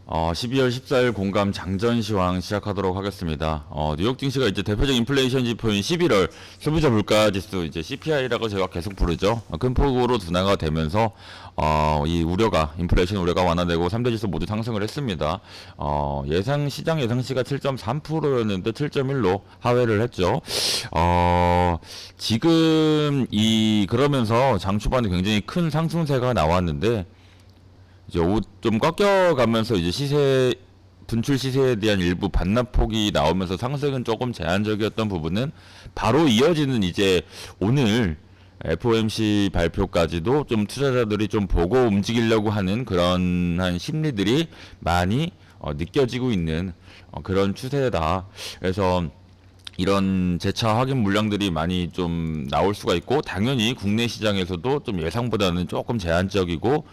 12월 14일 공감 장전 시황 시작하도록 하겠습니다. 뉴욕 증시가 이제 대표적 인플레이션 지표인 11월 소비자 물가 지수 이제 CPI라고 제가 계속 부르죠. 큰 폭으로 둔화가 되면서 이 우려가 인플레이션 우려가 완화되고 3대 지수 모두 상승을 했습니다. 시장 예상치가 7.3%였는데 7.1로 하회를 했죠. 지금 그러면서 장 초반에 굉장히 큰 상승세가 나왔는데 이제 좀 꺾여가면서 이제 분출 시세에 대한 일부 반납폭이 나오면서 상승은 조금 제한적이었던 부분은 바로 이어지는 이제 오늘 FOMC 발표까지도 좀 투자자들이 좀 보고 움직이려고 하는 그런 심리들이 많이 느껴지고 있는 그런 추세다. 그래서 이런 재차 확인 물량들이 많이 좀 나올 수가 있고, 당연히 국내 시장에서도 좀 예상보다는 조금 제한적이고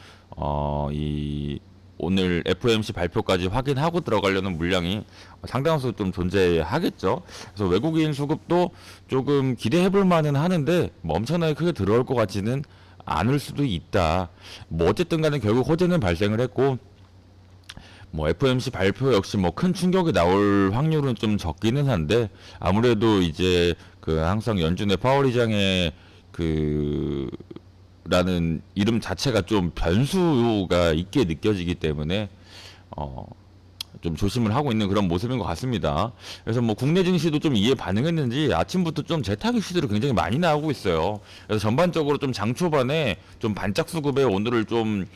오늘 FOMC 발표까지 확인하고 들어가려는 물량이 상당수 좀 존재하겠죠. 그래서 외국인 수급도 조금 기대해볼 만은 하는데 뭐 엄청나게 크게 들어올 것 같지는 않을 수도 있다. 뭐 어쨌든 간에 결국 호재는 발생을 했고, 뭐 FOMC 발표 역시 뭐 큰 충격이 나올 확률은 좀 적기는 한데, 아무래도 이제 항상 연준의 파월 의장의 라는 이름 자체가 좀 변수가 있게 느껴지기 때문에 좀 조심을 하고 있는 그런 모습인 것 같습니다. 그래서 뭐 국내 증시도 좀 이에 반응했는지 아침부터 좀 재탁 이슈들이 굉장히 많이 나오고 있어요. 그래서 전반적으로 좀 장 초반에 좀 반짝 수급에 오늘을 좀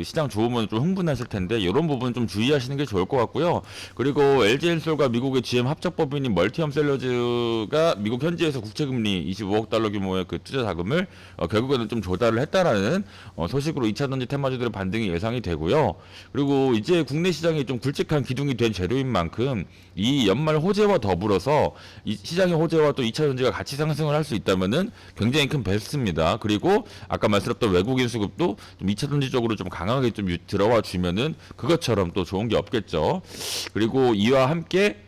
시장 좋으면 좀 흥분하실 텐데, 이런 부분 좀 주의하시는 게 좋을 것 같고요. 그리고 LG엔솔과 미국의 GM 합작법인인 멀티엄 셀러즈가 미국 현지에서 국채금리 25억 달러 규모의 투자 자금을 결국에는 좀 조달을 했다라는 소식으로 2차전지 테마주들의 반등이 예상이 되고요. 그리고 이제 국내 시장이 좀 굵직한 기둥이 된 재료인 만큼 이 연말 호재와 더불어서 이 시장의 호재와 또 2차 전지가 같이 상승을 할 수 있다면은 굉장히 큰 베스트입니다. 그리고 아까 말씀드렸던 외국인 수급도 좀 2차 전지 쪽으로 좀 강하게 좀 들어와 주면은 그것처럼 또 좋은 게 없겠죠. 그리고 이와 함께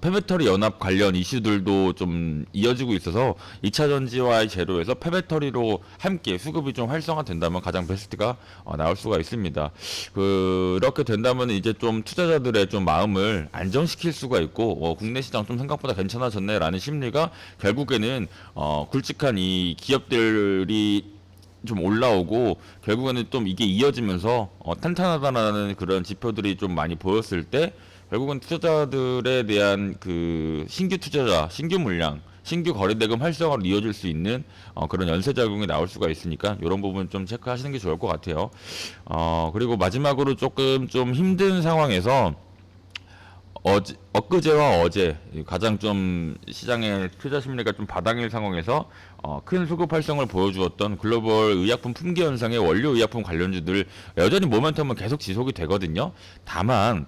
폐배터리 연합 관련 이슈들도 좀 이어지고 있어서 2차 전지와의 재료에서 폐배터리로 함께 수급이 좀 활성화된다면 가장 베스트가 나올 수가 있습니다. 그렇게 된다면 이제 좀 투자자들의 좀 마음을 안정시킬 수가 있고, 국내 시장 좀 생각보다 괜찮아졌네라는 심리가 결국에는 굵직한 이 기업들이 좀 올라오고, 결국에는 좀 이게 이어지면서 탄탄하다라는 그런 지표들이 좀 많이 보였을 때 결국은 투자자들에 대한 신규 투자자, 신규 물량, 신규 거래대금 활성화로 이어질 수 있는 그런 연쇄작용이 나올 수가 있으니까 이런 부분 좀 체크하시는 게 좋을 것 같아요. 그리고 마지막으로 조금 좀 힘든 상황에서 엊그제와 어제 가장 좀 시장의 투자 심리가 좀 바닥일 상황에서 큰 수급 활성을 보여주었던 글로벌 의약품 품귀 현상의 원료 의약품 관련주들 여전히 모멘텀은 계속 지속이 되거든요. 다만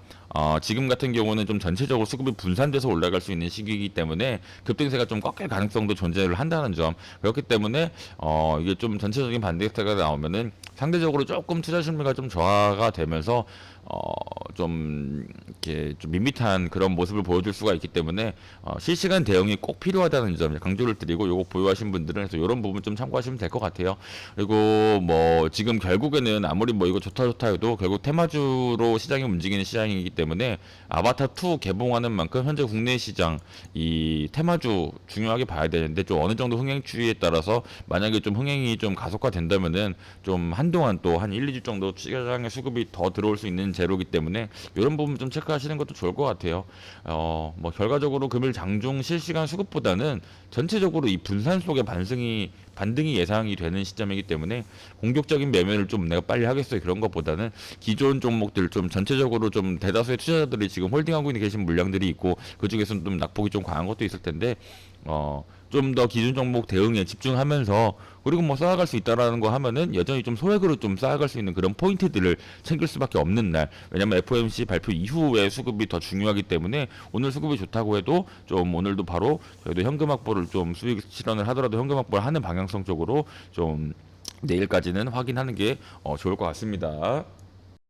지금 같은 경우는 좀 전체적으로 수급이 분산돼서 올라갈 수 있는 시기이기 때문에 급등세가 좀 꺾일 가능성도 존재를 한다는 점. 그렇기 때문에 이게 좀 전체적인 반대세가 나오면은 상대적으로 조금 투자 심리가 좀 저하가 되면서 좀 이렇게 좀 밋밋한 그런 모습을 보여줄 수가 있기 때문에 실시간 대응이 꼭 필요하다는 점 강조를 드리고, 요거 보유하신 분들은 그래서 이런 부분 좀 참고하시면 될 것 같아요. 그리고 뭐 지금 결국에는 아무리 뭐 이거 좋다 해도 결국 테마주로 시장이 움직이는 시장이기 때문에 아바타 2 개봉하는 만큼 현재 국내 시장 이 테마주 중요하게 봐야 되는데, 좀 어느 정도 흥행 추이에 따라서 만약에 좀 흥행이 좀 가속화된다면은 좀 한동안 또 한 1, 2주 정도 시장의 수급이 더 들어올 수 있는 재료이기 때문에 이런 부분 좀 체크하시는 것도 좋을 것 같아요. 뭐 결과적으로 금일 장중 실시간 수급보다는 전체적으로 이 분산 속의 반등이 예상이 되는 시점이기 때문에 공격적인 매매를 좀 내가 빨리 하겠어요 그런 것보다는 기존 종목들 좀 전체적으로 좀 대다수의 투자자들이 지금 홀딩하고 계신 물량들이 있고, 그 중에서는 좀 낙폭이 좀 강한 것도 있을 텐데 좀 더 기준 종목 대응에 집중하면서, 그리고 뭐 쌓아갈 수 있다라는 거 하면은 여전히 좀 소액으로 좀 쌓아갈 수 있는 그런 포인트들을 챙길 수밖에 없는 날. 왜냐면 FOMC 발표 이후에 수급이 더 중요하기 때문에 오늘 수급이 좋다고 해도 좀 오늘도 바로 저희도 현금 확보를 좀 수익 실현을 하더라도 현금 확보를 하는 방향성 쪽으로 좀 내일까지는 확인하는 게 좋을 것 같습니다.